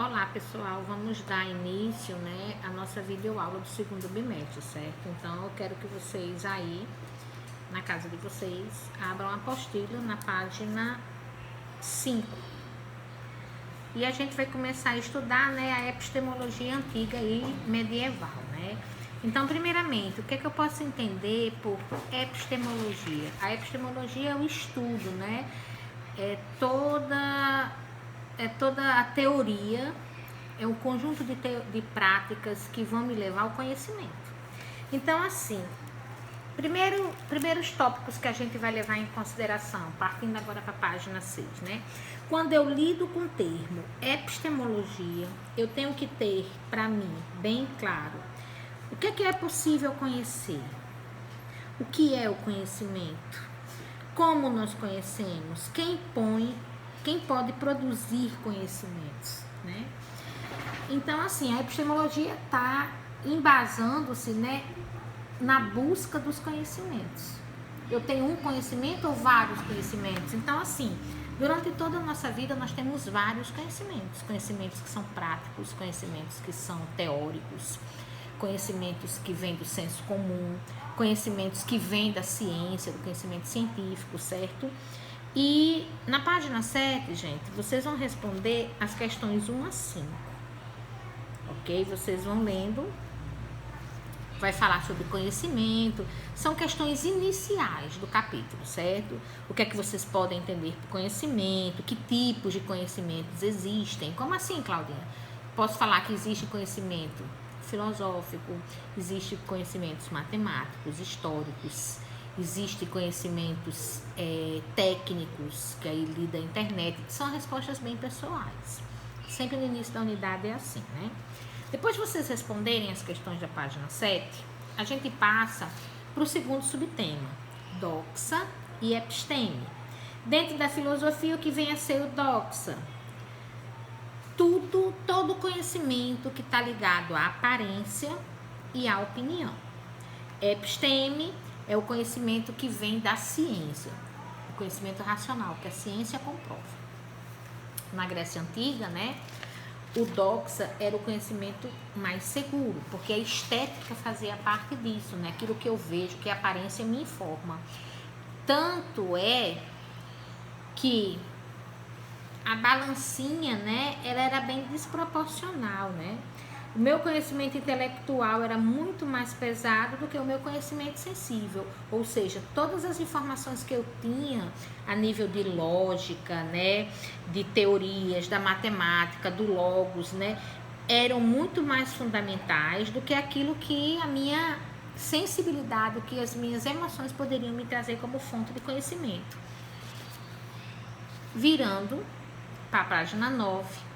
Olá pessoal, vamos dar início, à nossa videoaula do segundo bimestre, certo? Então eu quero que vocês aí, na casa de vocês, abram a apostila na página 5. E a gente vai começar a estudar, a epistemologia antiga e medieval, Então, primeiramente, o que é que eu posso entender por epistemologia? A epistemologia é o estudo, É toda a teoria, é um conjunto de práticas que vão me levar ao conhecimento. Então, assim, primeiros tópicos que a gente vai levar em consideração, partindo agora para a página 6, Quando eu lido com o termo epistemologia, eu tenho que ter, para mim, bem claro, o que é possível conhecer? O que é o conhecimento? Como nós conhecemos? Quem pode produzir conhecimentos, Então, assim, a epistemologia está embasando-se, na busca dos conhecimentos. Eu tenho um conhecimento ou vários conhecimentos? Então, assim, durante toda a nossa vida nós temos vários conhecimentos. Conhecimentos que são práticos, conhecimentos que são teóricos, conhecimentos que vêm do senso comum, conhecimentos que vêm da ciência, do conhecimento científico, certo? E na página 7, gente, vocês vão responder as questões 1 a 5. Ok? Vocês vão lendo. Vai falar sobre conhecimento. São questões iniciais do capítulo, certo? O que é que vocês podem entender por conhecimento? Que tipos de conhecimentos existem? Como assim, Claudinha? Posso falar que existe conhecimento filosófico, existe conhecimentos matemáticos, históricos, existe conhecimentos técnicos, que aí lida a internet, que são respostas bem pessoais. Sempre no início da unidade é assim, Depois de vocês responderem as questões da página 7, a gente passa para o segundo subtema, doxa e episteme. Dentro da filosofia, o que vem a ser o doxa? Todo conhecimento que está ligado à aparência e à opinião. Episteme é o conhecimento que vem da ciência, o conhecimento racional, que a ciência comprova. Na Grécia Antiga, o doxa era o conhecimento mais seguro, porque a estética fazia parte disso, aquilo que eu vejo, que a aparência me informa. Tanto é que a balancinha, ela era bem desproporcional, O meu conhecimento intelectual era muito mais pesado do que o meu conhecimento sensível, ou seja, todas as informações que eu tinha a nível de lógica, de teorias, da matemática, do logos, eram muito mais fundamentais do que aquilo que a minha sensibilidade, o que as minhas emoções poderiam me trazer como fonte de conhecimento. Virando para a página 9,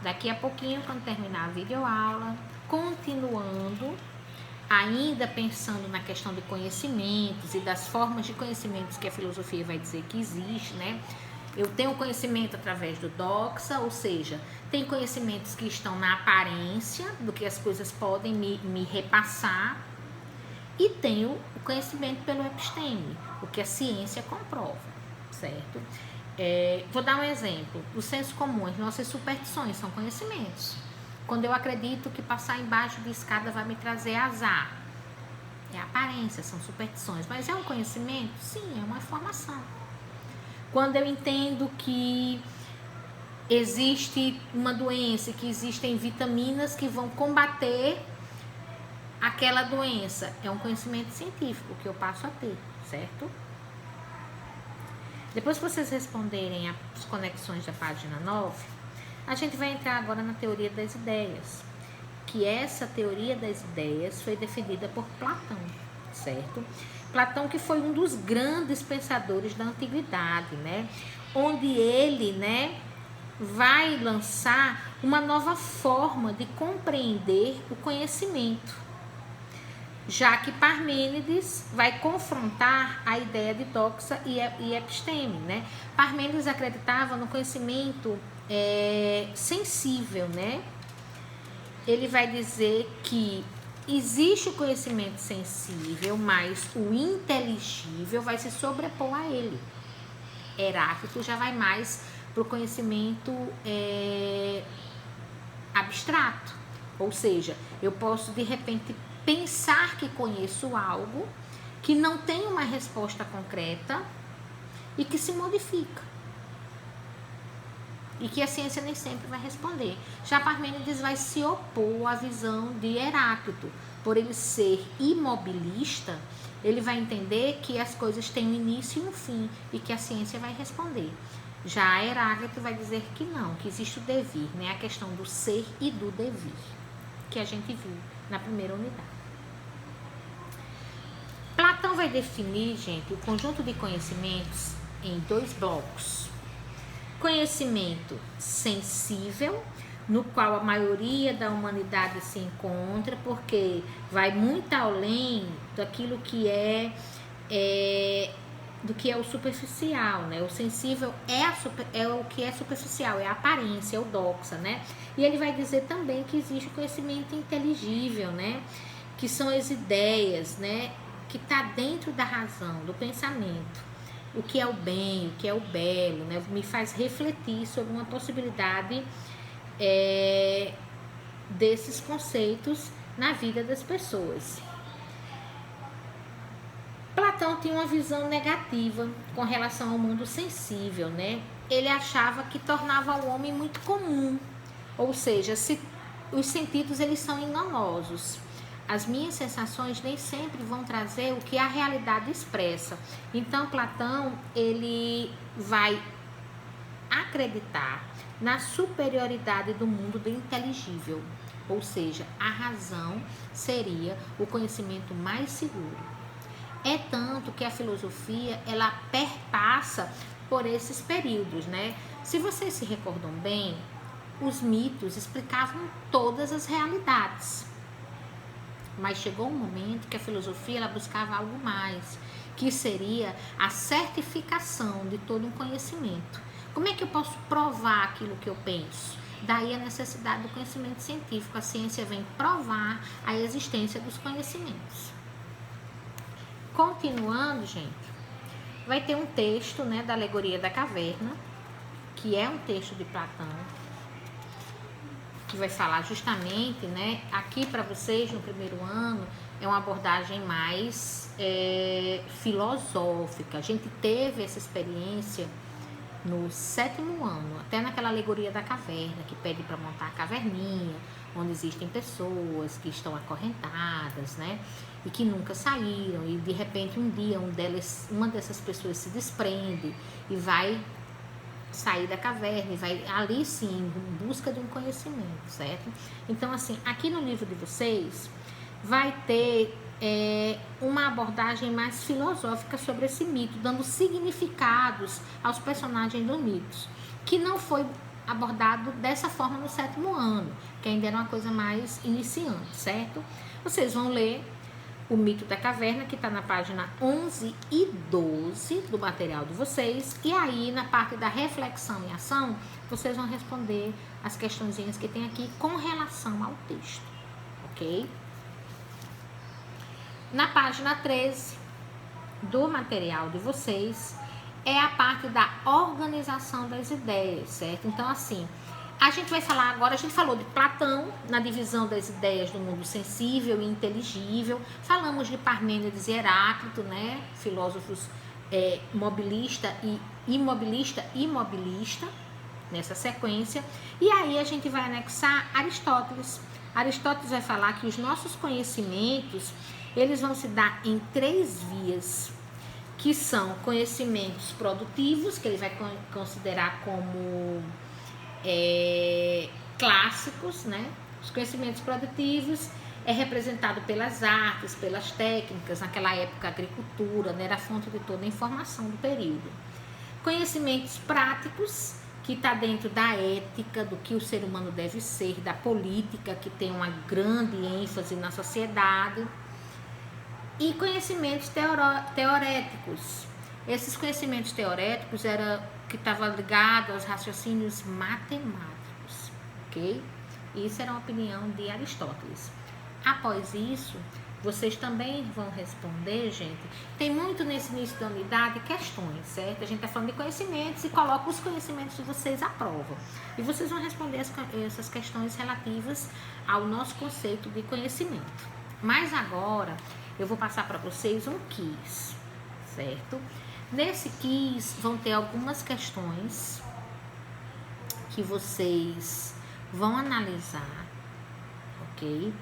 daqui a pouquinho, quando terminar a videoaula, continuando, ainda pensando na questão de conhecimentos e das formas de conhecimentos que a filosofia vai dizer que existe, Eu tenho conhecimento através do doxa, ou seja, tem conhecimentos que estão na aparência, do que as coisas podem me repassar, e tenho o conhecimento pelo episteme, o que a ciência comprova, certo? Vou dar um exemplo. O senso comum, as nossas superstições são conhecimentos. Quando eu acredito que passar embaixo de escada vai me trazer azar, é aparência, são superstições. Mas é um conhecimento? Sim, é uma informação. Quando eu entendo que existe uma doença, que existem vitaminas que vão combater aquela doença, é um conhecimento científico que eu passo a ter, certo? Depois que vocês responderem as conexões da página 9, a gente vai entrar agora na teoria das ideias, que essa teoria das ideias foi defendida por Platão, certo? Platão, que foi um dos grandes pensadores da antiguidade, Onde ele, vai lançar uma nova forma de compreender o conhecimento, já que Parmênides vai confrontar a ideia de doxa e episteme, Parmênides acreditava no conhecimento sensível, Ele vai dizer que existe o conhecimento sensível, mas o inteligível vai se sobrepor a ele. Heráclito já vai mais para o conhecimento abstrato. Ou seja, eu posso de repente pensar que conheço algo que não tem uma resposta concreta e que se modifica. E que a ciência nem sempre vai responder. Já Parmênides vai se opor à visão de Heráclito. Por ele ser imobilista, ele vai entender que as coisas têm um início e um fim e que a ciência vai responder. Já Heráclito vai dizer que não, que existe o devir, né? A questão do ser e do devir, que a gente viu na primeira unidade. Platão vai definir, gente, o conjunto de conhecimentos em 2 blocos. Conhecimento sensível, no qual a maioria da humanidade se encontra, porque vai muito além daquilo que do que é o superficial, né? O sensível é o que é superficial, é a aparência, é o doxa, né? E ele vai dizer também que existe o conhecimento inteligível, né? Que são as ideias, né? Que está dentro da razão, do pensamento. O que é o bem, o que é o belo, né? Me faz refletir sobre uma possibilidade desses conceitos na vida das pessoas. Platão tinha uma visão negativa com relação ao mundo sensível, né? Ele achava que tornava o homem muito comum, ou seja, os sentidos eles são enganosos. As minhas sensações nem sempre vão trazer o que a realidade expressa. Então, Platão, ele vai acreditar na superioridade do mundo do inteligível. Ou seja, a razão seria o conhecimento mais seguro. É tanto que a filosofia, ela perpassa por esses períodos, né? Se vocês se recordam bem, os mitos explicavam todas as realidades. Mas chegou um momento que a filosofia ela buscava algo mais, que seria a certificação de todo um conhecimento. Como é que eu posso provar aquilo que eu penso? Daí a necessidade do conhecimento científico. A ciência vem provar a existência dos conhecimentos. Continuando, gente, vai ter um texto, né, da Alegoria da Caverna, que é um texto de Platão, que vai falar justamente, né, aqui para vocês no primeiro ano, é uma abordagem mais filosófica. A gente teve essa experiência no 7º ano, até naquela Alegoria da Caverna, que pede para montar a caverninha, onde existem pessoas que estão acorrentadas, né, e que nunca saíram, e de repente um dia uma dessas pessoas se desprende e vai sair da caverna e vai ali sim em busca de um conhecimento, certo? Então assim, aqui no livro de vocês vai ter uma abordagem mais filosófica sobre esse mito, dando significados aos personagens dos mitos, que não foi abordado dessa forma no 7º ano, que ainda era uma coisa mais iniciante, certo? Vocês vão ler o mito da caverna, que está na página 11 e 12 do material de vocês, e aí na parte da reflexão e ação, vocês vão responder as questõezinhas que tem aqui com relação ao texto, ok? Na página 13 do material de vocês, é a parte da organização das ideias, certo? Então, assim, a gente vai falar agora, a gente falou de Platão, na divisão das ideias do mundo sensível e inteligível, falamos de Parmênides e Heráclito, né? Filósofos mobilista e imobilista, nessa sequência, e aí a gente vai anexar Aristóteles. Aristóteles vai falar que os nossos conhecimentos, eles vão se dar em 3 vias, que são conhecimentos produtivos, que ele vai considerar como clássicos, né? Os conhecimentos produtivos é representado pelas artes, pelas técnicas, naquela época a agricultura, né, era a fonte de toda a informação do período. Conhecimentos práticos, que está dentro da ética, do que o ser humano deve ser, da política, que tem uma grande ênfase na sociedade, e conhecimentos teoréticos. Esses conhecimentos teoréticos era que estava ligado aos raciocínios matemáticos, ok? Isso era uma opinião de Aristóteles. Após isso, Vocês também vão responder, gente. Tem muito nesse início da unidade questões, certo? A gente está falando de conhecimentos e coloca os conhecimentos de vocês à prova. E vocês vão responder essas questões relativas ao nosso conceito de conhecimento. Mas agora eu vou passar para vocês um quiz, certo? Nesse quiz vão ter algumas questões que vocês vão analisar, ok?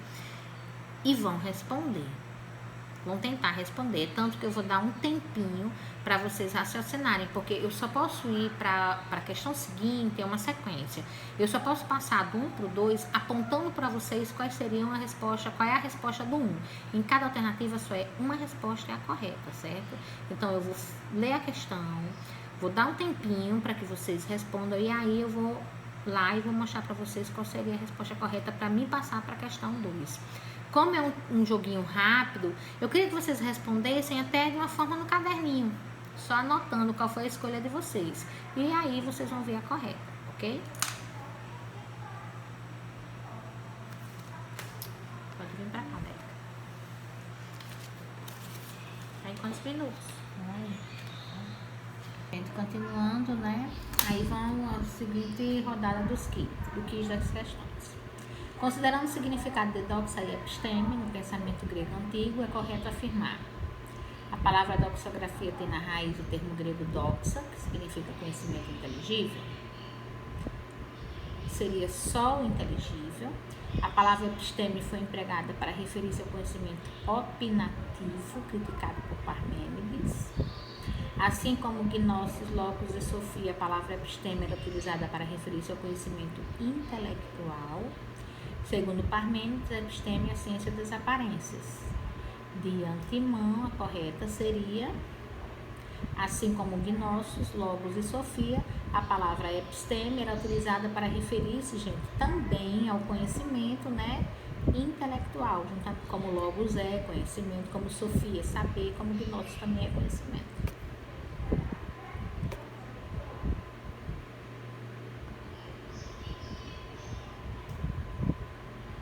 E vão responder. Vão tentar responder, tanto que eu vou dar um tempinho para vocês raciocinarem, porque eu só posso ir para a questão seguinte, é uma sequência. Eu só posso passar do 1 para o 2, apontando para vocês quais seriam a resposta, qual é a resposta do 1. Em cada alternativa só é uma resposta é a correta, certo? Então eu vou ler a questão, vou dar um tempinho para que vocês respondam e aí eu vou lá e vou mostrar para vocês qual seria a resposta correta para mim passar para a questão 2. Como é um joguinho rápido, eu queria que vocês respondessem até de uma forma no caderninho, só anotando qual foi a escolha de vocês. E aí vocês vão ver a correta, ok? Pode vir pra cá, Beca. Aí quantos minutos? Gente, continuando, né? Aí vamos à seguinte rodada do quiz das questões. Considerando o significado de doxa e episteme no pensamento grego antigo, é correto afirmar: a palavra doxografia tem na raiz o termo grego doxa, que significa conhecimento inteligível. Seria só o inteligível. A palavra episteme foi empregada para referir-se ao conhecimento opinativo, criticado por Parmênides. Assim como Gnosis, Logos e Sofia, a palavra episteme era utilizada para referir-se ao conhecimento intelectual. Segundo Parmênides, a episteme é a ciência das aparências. De antemão, a correta seria, assim como Gnosis, Logos e Sofia, a palavra episteme era utilizada para referir-se, gente, também ao conhecimento, né, intelectual, como Logos é conhecimento, como Sofia, saber, como Gnosis também é conhecimento.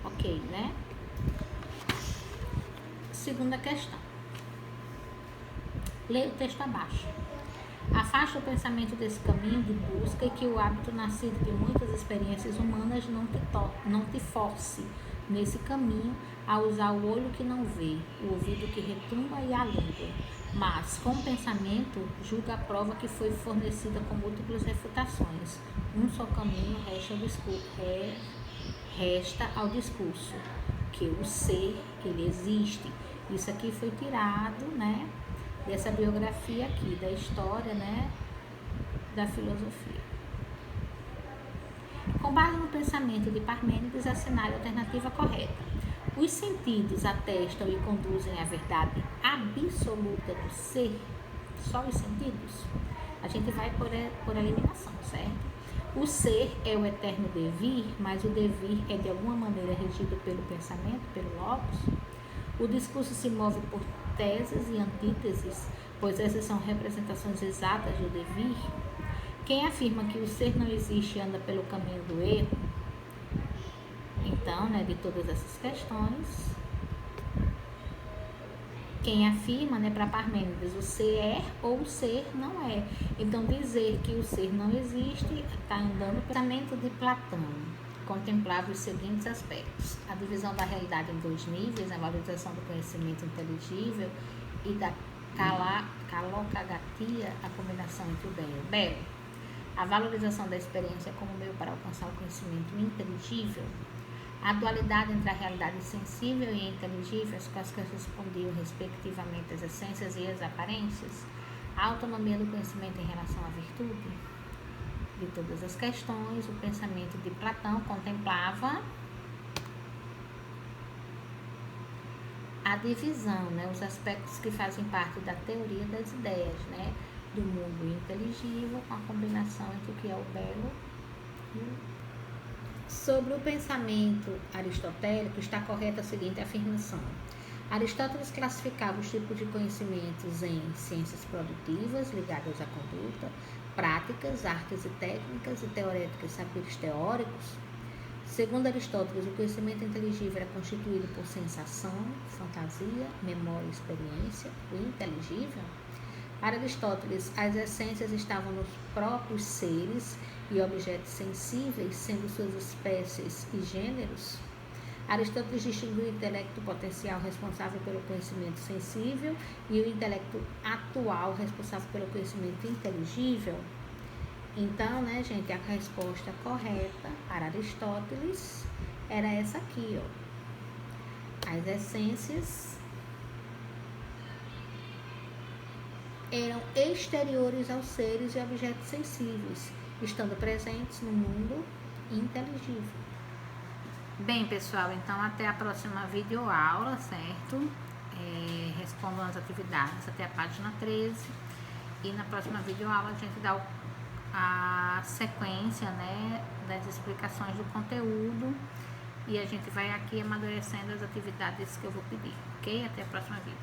Ok, né? Segunda questão. Leia o texto abaixo. Afasta o pensamento desse caminho de busca e que o hábito nascido de muitas experiências humanas não te force nesse caminho a usar o olho que não vê, o ouvido que retumba e a língua. Mas, com o pensamento, julga a prova que foi fornecida com múltiplas refutações. Um só caminho resta ao discurso, que o ser, ele existe. Isso aqui foi tirado, né, dessa biografia aqui, da história, né, da filosofia. Com base no pensamento de Parmênides, assinale a alternativa correta. Os sentidos atestam e conduzem à verdade absoluta do ser? Só os sentidos? A gente vai por eliminação, certo? O ser é o eterno devir, mas o devir é de alguma maneira regido pelo pensamento, pelo logos. O discurso se move por teses e antíteses, pois essas são representações exatas do devir. Quem afirma que o ser não existe anda pelo caminho do erro. Então, né, de todas essas questões, quem afirma, né, para Parmênides, o ser é ou o ser não é. Então, dizer que o ser não existe está andando pelo pensamento de Platão. Contemplava os seguintes aspectos: a divisão da realidade em dois níveis, a valorização do conhecimento inteligível e da calocagatia, a combinação entre o bem e o belo. A valorização da experiência como meio para alcançar o conhecimento inteligível. A dualidade entre a realidade sensível e inteligível, as quais correspondiam respectivamente às essências e às aparências. A autonomia do conhecimento em relação à virtude. De todas as questões, o pensamento de Platão contemplava a divisão, né, os aspectos que fazem parte da teoria das ideias, né, do mundo inteligível com a combinação entre o que é o belo e o... Sobre o pensamento aristotélico, está correta a seguinte afirmação: Aristóteles classificava os tipos de conhecimentos em ciências produtivas, ligadas à conduta, práticas, artes e técnicas, e teoréticos, saberes teóricos. Segundo Aristóteles, o conhecimento inteligível era constituído por sensação, fantasia, memória e experiência. O inteligível? Para Aristóteles, as essências estavam nos próprios seres e objetos sensíveis, sendo suas espécies e gêneros. Aristóteles distinguiu o intelecto potencial responsável pelo conhecimento sensível e o intelecto atual responsável pelo conhecimento inteligível. Então, né, gente, a resposta correta para Aristóteles era essa aqui, ó. As essências eram exteriores aos seres e objetos sensíveis, estando presentes no mundo inteligível. Bem, pessoal, então até a próxima videoaula, certo? Respondam as atividades até a página 13. E na próxima videoaula a gente dá a sequência, né, das explicações do conteúdo. E a gente vai aqui amadurecendo as atividades que eu vou pedir, ok? Até a próxima vídeo.